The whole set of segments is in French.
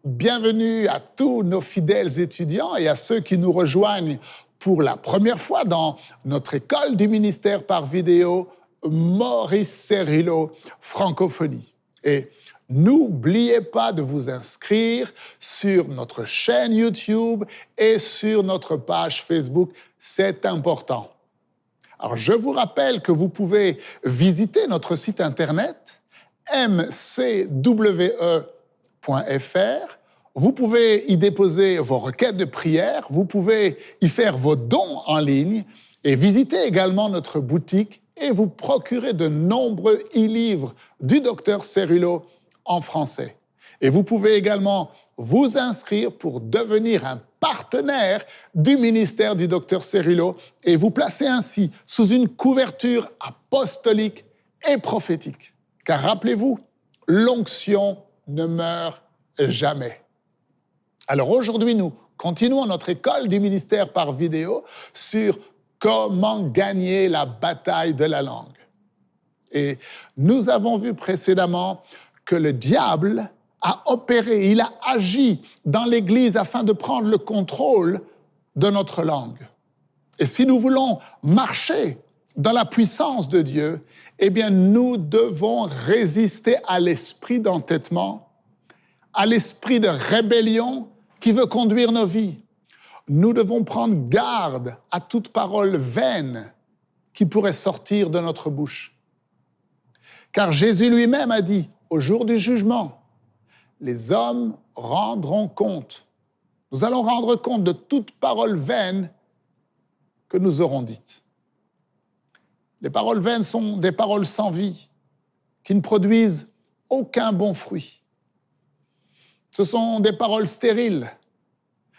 Bienvenue à tous nos fidèles étudiants et à ceux qui nous rejoignent pour la première fois dans notre école du ministère par vidéo Maurice Cerullo Francophonie. Et n'oubliez pas de vous inscrire sur notre chaîne YouTube et sur notre page Facebook, c'est important. Alors, je vous rappelle que vous pouvez visiter notre site internet mcwe.fr. Vous pouvez y déposer vos requêtes de prière, vous pouvez y faire vos dons en ligne et visiter également notre boutique et vous procurer de nombreux e-livres du Dr Cerullo en français. Et vous pouvez également vous inscrire pour devenir un partenaire du ministère du Dr Cerullo et vous placer ainsi sous une couverture apostolique et prophétique. Car rappelez-vous, l'onction ne meurt jamais. Alors aujourd'hui, nous continuons notre école du ministère par vidéo sur comment gagner la bataille de la langue. Et nous avons vu précédemment que le diable a opéré, il a agi dans l'Église afin de prendre le contrôle de notre langue. Et si nous voulons marcher dans la puissance de Dieu, eh bien nous devons résister à l'esprit d'entêtement, à l'esprit de rébellion qui veut conduire nos vies. Nous devons prendre garde à toute parole vaine qui pourrait sortir de notre bouche. Car Jésus lui-même a dit, au jour du jugement, les hommes rendront compte. Nous allons rendre compte de toute parole vaine que nous aurons dite. Les paroles vaines sont des paroles sans vie, qui ne produisent aucun bon fruit. Ce sont des paroles stériles.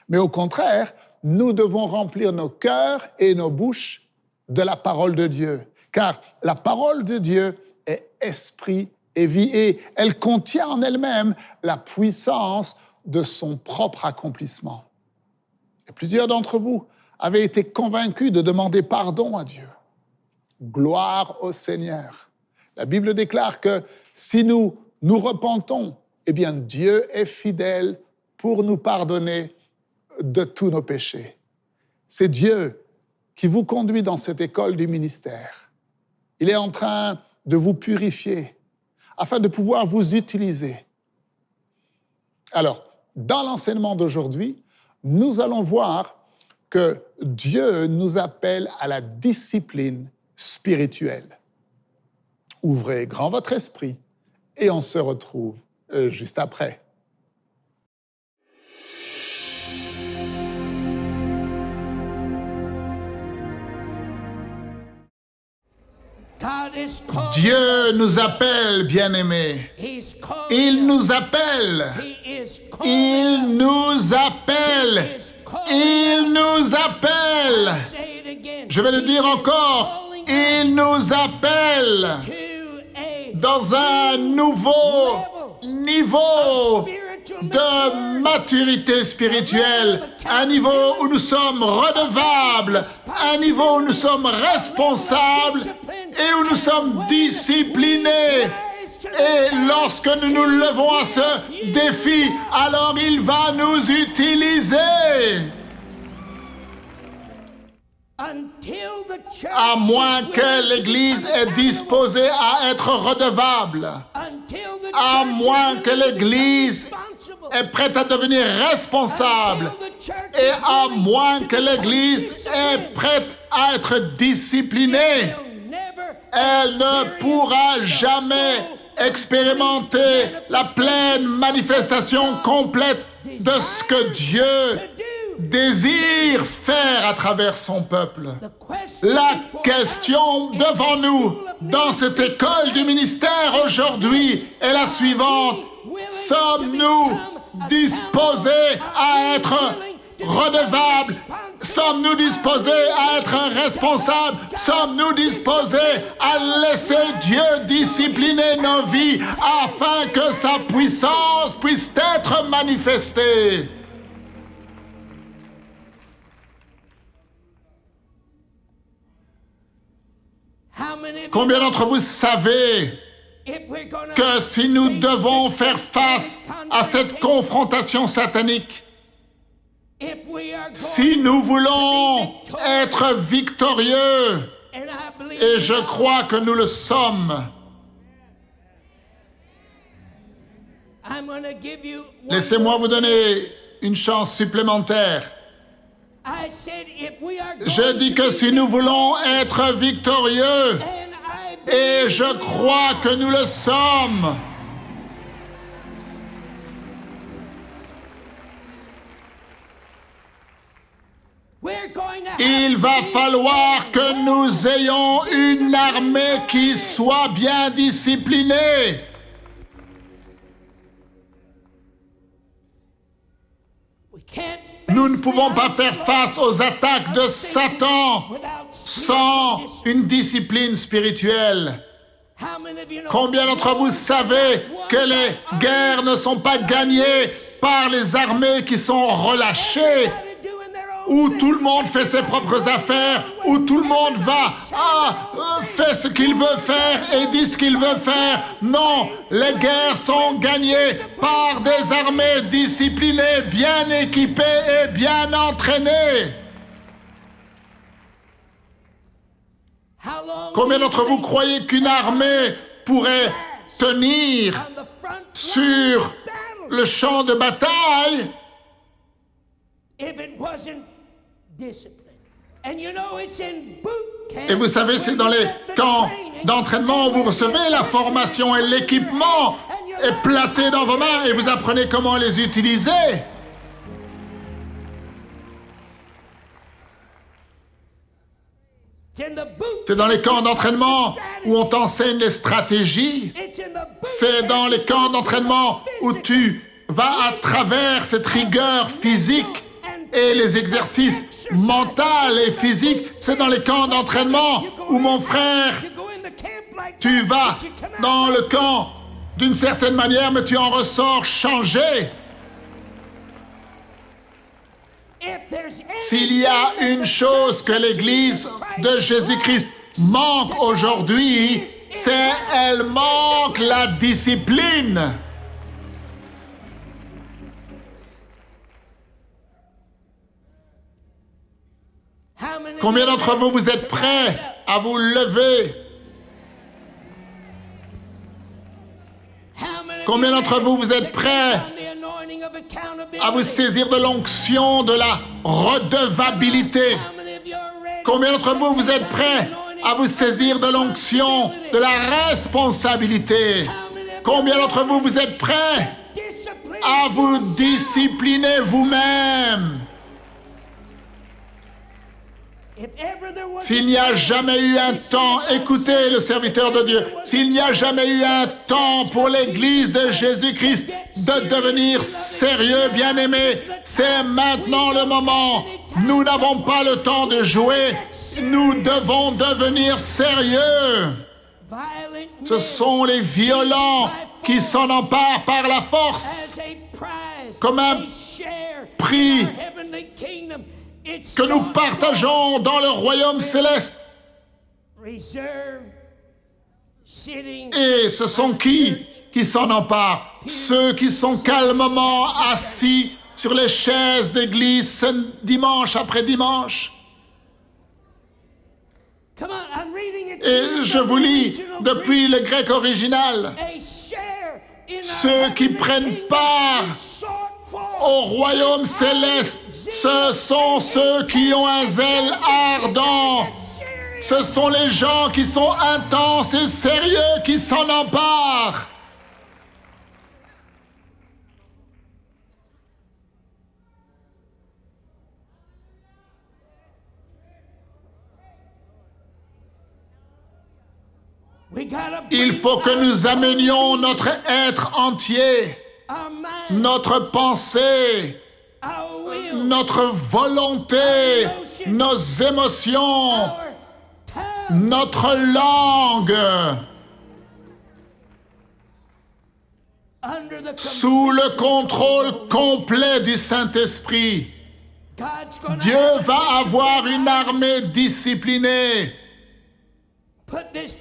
Mais au contraire, nous devons remplir nos cœurs et nos bouches de la parole de Dieu. Car la parole de Dieu est esprit et vie, et elle contient en elle-même la puissance de son propre accomplissement. Et plusieurs d'entre vous avaient été convaincus de demander pardon à Dieu. Gloire au Seigneur. La Bible déclare que si nous nous repentons, eh bien Dieu est fidèle pour nous pardonner de tous nos péchés. C'est Dieu qui vous conduit dans cette école du ministère. Il est en train de vous purifier afin de pouvoir vous utiliser. Alors, dans l'enseignement d'aujourd'hui, nous allons voir que Dieu nous appelle à la discipline spirituelle. Ouvrez grand votre esprit et on se retrouve juste après. Dieu nous appelle, bien-aimés. Il nous appelle. Il nous appelle. Il nous appelle. Je vais le dire encore. Il nous appelle dans un nouveau niveau de maturité spirituelle, un niveau où nous sommes redevables, un niveau où nous sommes responsables et où nous sommes disciplinés. Et lorsque nous nous levons à ce défi, alors il va nous utiliser. À moins que l'Église est disposée à être redevable, à moins que l'Église est prête à devenir responsable, et à moins que l'Église est prête à être disciplinée, elle ne pourra jamais expérimenter la pleine manifestation complète de ce que Dieu désire faire à travers son peuple. La question devant nous, dans cette école du ministère aujourd'hui, est la suivante. Sommes-nous disposés à être redevables? Sommes-nous disposés à être responsables? Sommes-nous disposés à laisser Dieu discipliner nos vies afin que sa puissance puisse être manifestée? Combien d'entre vous savez que si nous devons faire face à cette confrontation satanique, si nous voulons être victorieux, et je crois que nous le sommes, laissez-moi vous donner une chance supplémentaire. Je dis que si nous voulons être victorieux, et je crois que nous le sommes, il va falloir que nous ayons une armée qui soit bien disciplinée. Nous ne pouvons pas faire face aux attaques de Satan sans une discipline spirituelle. Combien d'entre vous savez que les guerres ne sont pas gagnées par les armées qui sont relâchées, où tout le monde fait ses propres affaires, où tout le monde fait ce qu'il veut faire et dit ce qu'il veut faire. Non, les guerres sont gagnées par des armées disciplinées, bien équipées et bien entraînées. Combien d'entre vous croyez qu'une armée pourrait tenir sur le champ de bataille et vous savez, c'est dans les camps d'entraînement où vous recevez la formation et l'équipement est placé dans vos mains et vous apprenez comment les utiliser. C'est dans les camps d'entraînement où on t'enseigne les stratégies. C'est dans les camps d'entraînement où tu vas à travers cette rigueur physique et les exercices mentaux et physiques. C'est dans les camps d'entraînement où, mon frère, tu vas dans le camp d'une certaine manière, mais tu en ressors changé. S'il y a une chose que l'Église de Jésus-Christ manque aujourd'hui, c'est elle manque la discipline. Combien d'entre vous, vous êtes prêts à vous lever? Combien d'entre vous, vous êtes prêts à vous saisir de l'onction de la redevabilité? Combien d'entre vous, vous êtes prêts à vous saisir de l'onction de la responsabilité? Combien d'entre vous, vous êtes prêts à vous discipliner vous-même? S'il n'y a jamais eu un temps, écoutez le serviteur de Dieu, s'il n'y a jamais eu un temps pour l'Église de Jésus-Christ de devenir sérieux, bien-aimés, c'est maintenant le moment. Nous n'avons pas le temps de jouer, nous devons devenir sérieux. Ce sont les violents qui s'en emparent par la force, comme un prix que nous partageons dans le royaume céleste. Et ce sont qui s'en emparent? Ceux qui sont calmement assis sur les chaises d'église dimanche après dimanche. Et je vous lis depuis le grec original. Ceux qui prennent part au royaume céleste, ce sont ceux qui ont un zèle ardent. Ce sont les gens qui sont intenses et sérieux qui s'en emparent. Il faut que nous amenions notre être entier, notre pensée, notre volonté, nos émotions, notre langue, sous le contrôle complet du Saint-Esprit. Dieu va avoir une armée disciplinée.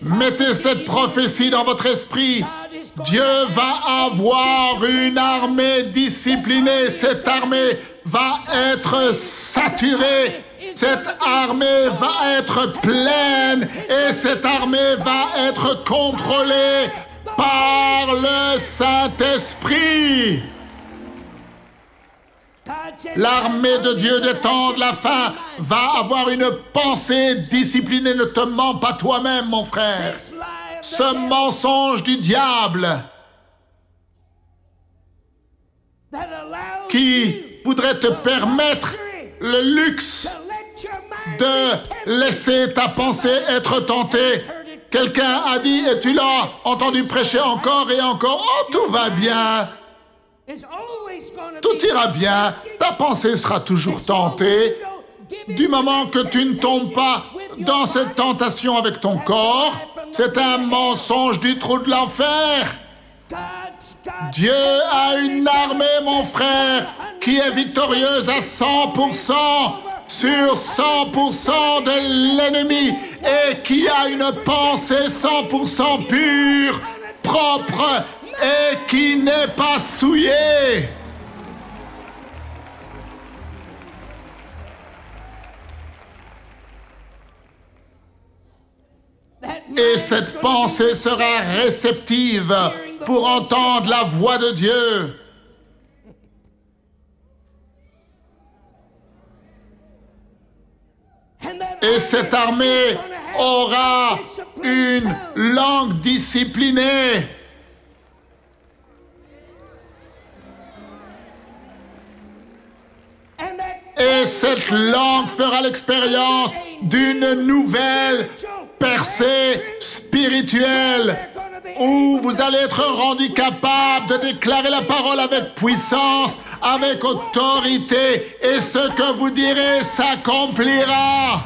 Mettez cette prophétie dans votre esprit. Dieu va avoir une armée disciplinée. Cette armée va être saturée. Cette armée va être pleine. Et cette armée va être contrôlée par le Saint-Esprit. L'armée de Dieu des temps de la fin va avoir une pensée disciplinée. Ne te mens pas toi-même, mon frère. Ce mensonge du diable qui voudrait te permettre le luxe de laisser ta pensée être tentée. Quelqu'un a dit, et tu l'as entendu prêcher encore et encore, « Oh, tout va bien !» Tout ira bien, ta pensée sera toujours tentée. Du moment que tu ne tombes pas dans cette tentation avec ton corps, c'est un mensonge du trou de l'enfer. Dieu a une armée, mon frère, qui est victorieuse à 100% sur 100% de l'ennemi et qui a une pensée 100% pure, propre et qui n'est pas souillée. Et cette pensée sera réceptive pour entendre la voix de Dieu. Et cette armée aura une langue disciplinée. Et cette langue fera l'expérience d'une nouvelle percée spirituelle où vous allez être rendu capable de déclarer la parole avec puissance, avec autorité, et ce que vous direz s'accomplira.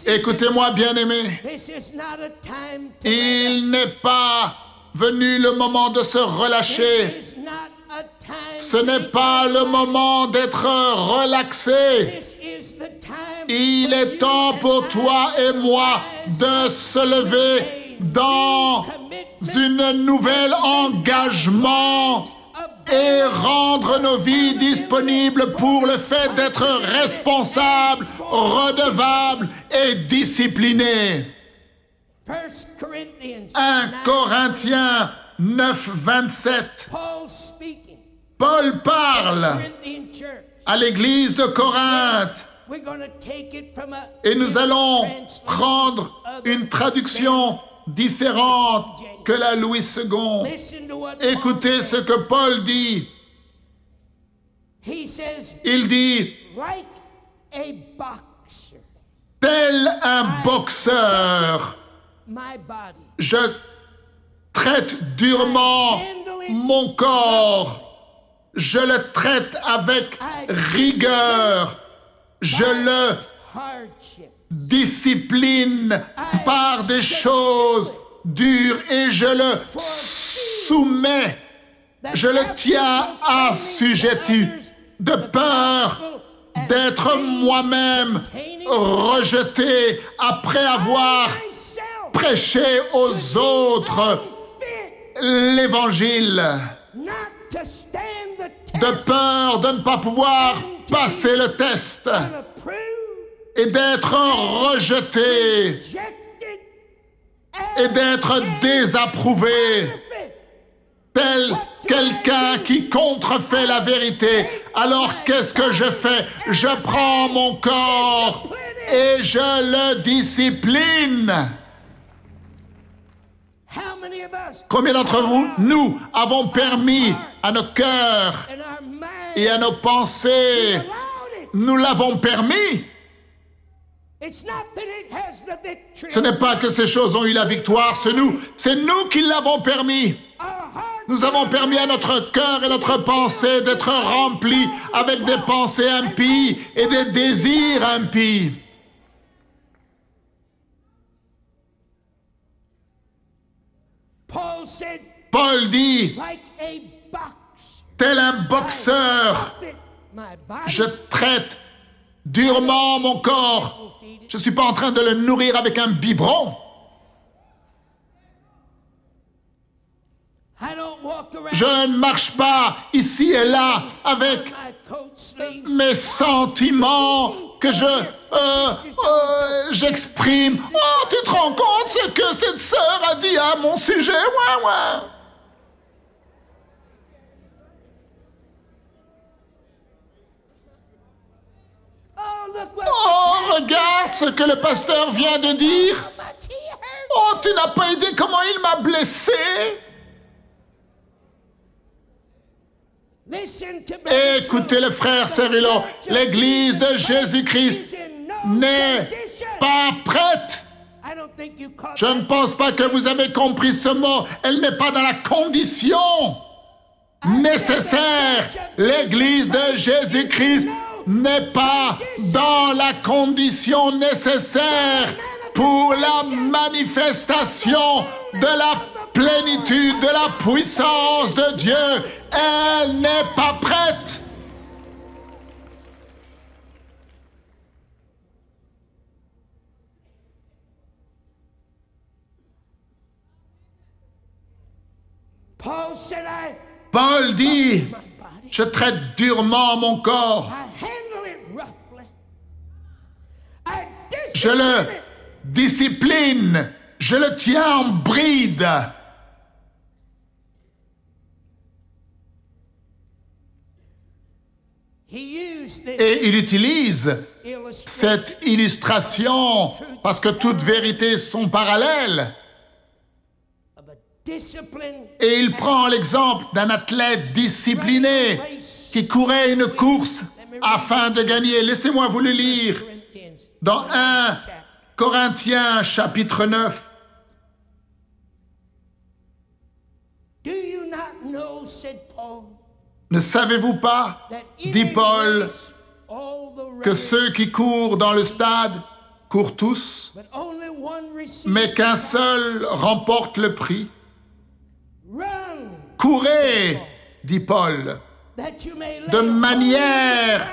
Écoutez-moi, bien-aimés, il n'est pas venu le moment de se relâcher. Ce n'est pas le moment d'être relaxé. Il est temps pour toi et moi de se lever dans une nouvelle engagement et rendre nos vies disponibles pour le fait d'être responsables, redevables et disciplinés. 1 Corinthiens 9, 27. Paul parle à l'église de Corinthe et nous allons prendre une traduction différente que la Louis II. Écoutez ce que Paul dit. Il dit, tel un boxeur, je traite durement mon corps. Je le traite avec rigueur. Je le discipline par des choses dures et je le soumets. Je le tiens assujetti de peur d'être moi-même rejeté après avoir prêché aux autres l'évangile. De peur de ne pas pouvoir passer le test et d'être rejeté et d'être désapprouvé, tel quelqu'un qui contrefait la vérité. Alors qu'est-ce que je fais? Je prends mon corps et je le discipline. Combien d'entre vous, nous, avons permis à nos cœurs et à nos pensées, nous l'avons permis? Ce n'est pas que ces choses ont eu la victoire, c'est nous qui l'avons permis. Nous avons permis à notre cœur et notre pensée d'être remplis avec des pensées impies et des désirs impies. Paul dit, Tel un boxeur, je traite durement mon corps. Je ne suis pas en train de le nourrir avec un biberon. Je ne marche pas ici et là avec mes sentiments que j'exprime. Oh, tu te rends compte ce que cette sœur a dit à mon sujet? Ouais, ouais. Oh, regarde ce que le pasteur vient de dire. Oh, tu n'as pas idée comment il m'a blessé. Écoutez le frère Cerullo, l'Église de Jésus-Christ n'est pas prête. Je ne pense pas que vous avez compris ce mot. Elle n'est pas dans la condition nécessaire. L'Église de Jésus-Christ n'est pas dans la condition nécessaire pour la manifestation de la plénitude de la puissance de Dieu. Elle n'est pas prête. Paul dit, je traite durement mon corps. Je le discipline. Je le tiens en bride. Et il utilise cette illustration parce que toutes vérités sont parallèles. Et il prend l'exemple d'un athlète discipliné qui courait une course afin de gagner. Laissez-moi vous le lire dans 1 Corinthiens chapitre 9. Ne savez-vous pas, dit Paul, que ceux qui courent dans le stade courent tous, mais qu'un seul remporte le prix? Courez, dit Paul, de manière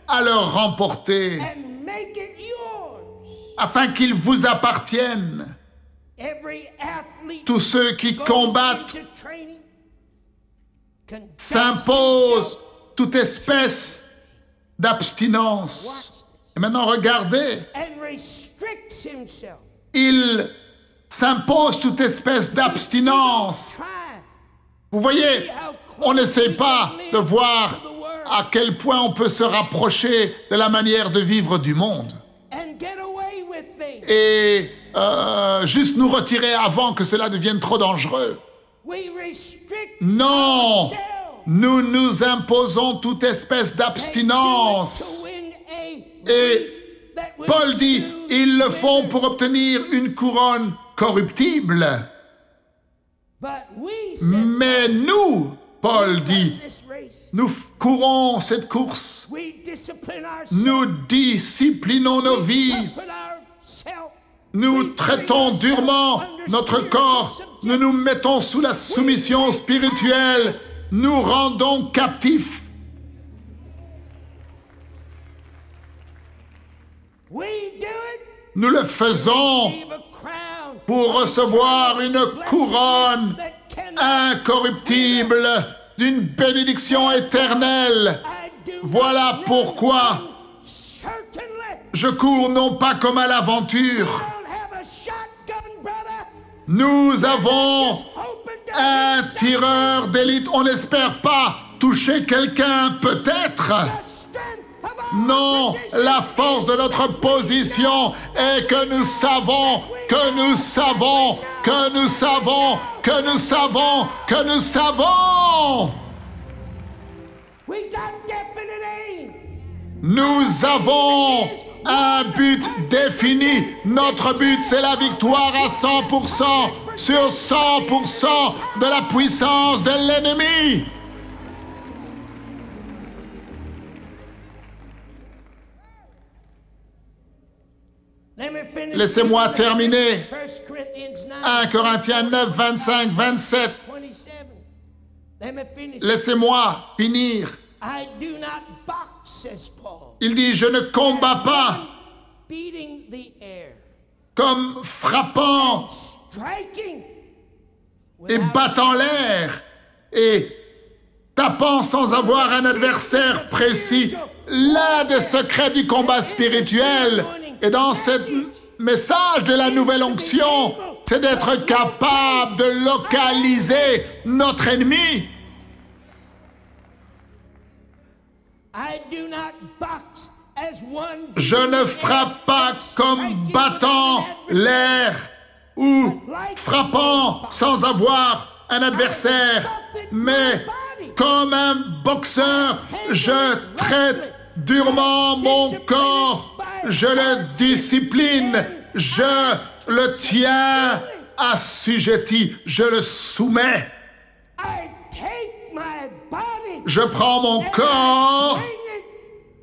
à le remporter, afin qu'il vous appartienne. Tous ceux qui combattent s'imposent toute espèce d'abstinence. Et maintenant, regardez. Il s'impose toute espèce d'abstinence. Vous voyez, on n'essaie pas de voir à quel point on peut se rapprocher de la manière de vivre du monde. Et juste nous retirer avant que cela devienne trop dangereux. Non, nous nous imposons toute espèce d'abstinence. Et Paul dit, ils le font pour obtenir une couronne corruptible. Mais nous, Paul dit, nous courons cette course. Nous disciplinons nos vies. Nous traitons durement notre corps. Nous nous mettons sous la soumission spirituelle. Nous rendons captifs. Nous le faisons pour recevoir une couronne incorruptible d'une bénédiction éternelle. Voilà pourquoi je cours non pas comme à l'aventure. Nous avons un tireur d'élite. On n'espère pas toucher quelqu'un, peut-être. Non, la force de notre position est que nous savons, que nous savons, que nous savons, que nous savons, que nous savons. Nous avons un but défini. Notre but, c'est la victoire à 100% sur 100% de la puissance de l'ennemi. Laissez-moi terminer. 1 Corinthiens 9, 25, 27. Let me finish. Laissez-moi finir. I do not box, says Paul. Il dit, je ne combats pas Beating the air. comme frappant Striking. et battant l'air et tapant sans avoir un adversaire précis. L'un des secrets du combat spirituel et dans ce message de la nouvelle onction, c'est d'être capable de localiser notre ennemi. I do not box as one. Je ne frappe pas comme battant l'air ou frappant sans avoir un adversaire, mais comme un boxeur, je traite durement mon corps, je le discipline, je le tiens assujetti, je le soumets. I take my body. Je prends mon corps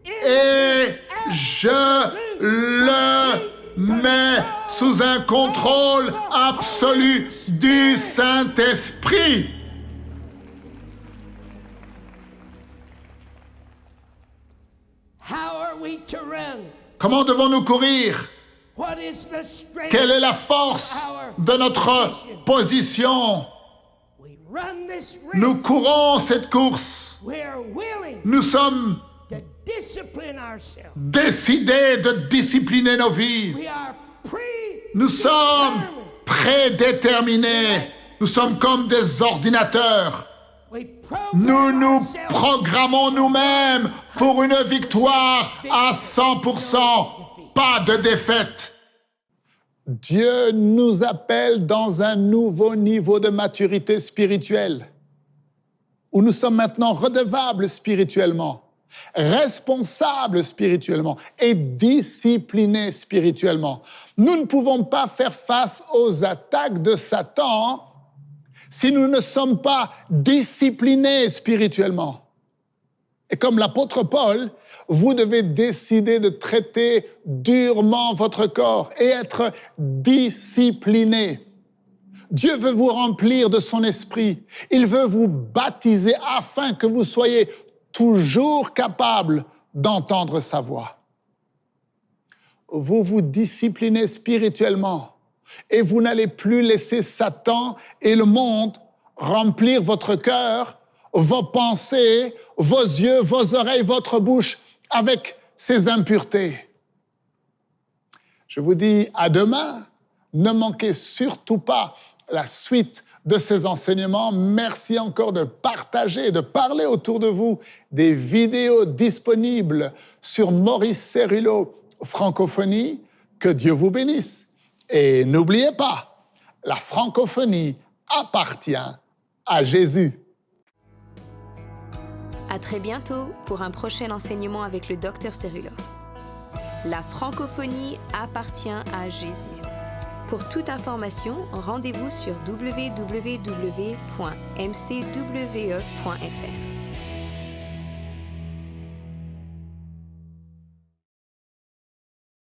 et je le mets sous un contrôle absolu du Saint-Esprit. How are we to run? Comment devons-nous courir? What is the strength? Quelle est la force de notre position? We run this race. Nous courons cette course. We are willing Nous sommes to discipline ourselves. décidés de discipliner nos vies. We are Nous sommes prédéterminés. Nous sommes comme des ordinateurs. Nous nous programmons nous-mêmes pour une victoire à 100%, pas de défaite. Dieu nous appelle dans un nouveau niveau de maturité spirituelle, où nous sommes maintenant redevables spirituellement, responsables spirituellement et disciplinés spirituellement. Nous ne pouvons pas faire face aux attaques de Satan si nous ne sommes pas disciplinés spirituellement. Et comme l'apôtre Paul, vous devez décider de traiter durement votre corps et être discipliné. Dieu veut vous remplir de son esprit. Il veut vous baptiser afin que vous soyez toujours capable d'entendre sa voix. Vous vous disciplinez spirituellement et vous n'allez plus laisser Satan et le monde remplir votre cœur, vos pensées, vos yeux, vos oreilles, votre bouche avec ces impuretés. Je vous dis à demain. Ne manquez surtout pas la suite de ces enseignements. Merci encore de partager, de parler autour de vous des vidéos disponibles sur Maurice Céruleau Francophonie. Que Dieu vous bénisse. Et n'oubliez pas, la francophonie appartient à Jésus. À très bientôt pour un prochain enseignement avec le Dr Céruleau. La francophonie appartient à Jésus. Pour toute information, rendez-vous sur www.mcwe.fr.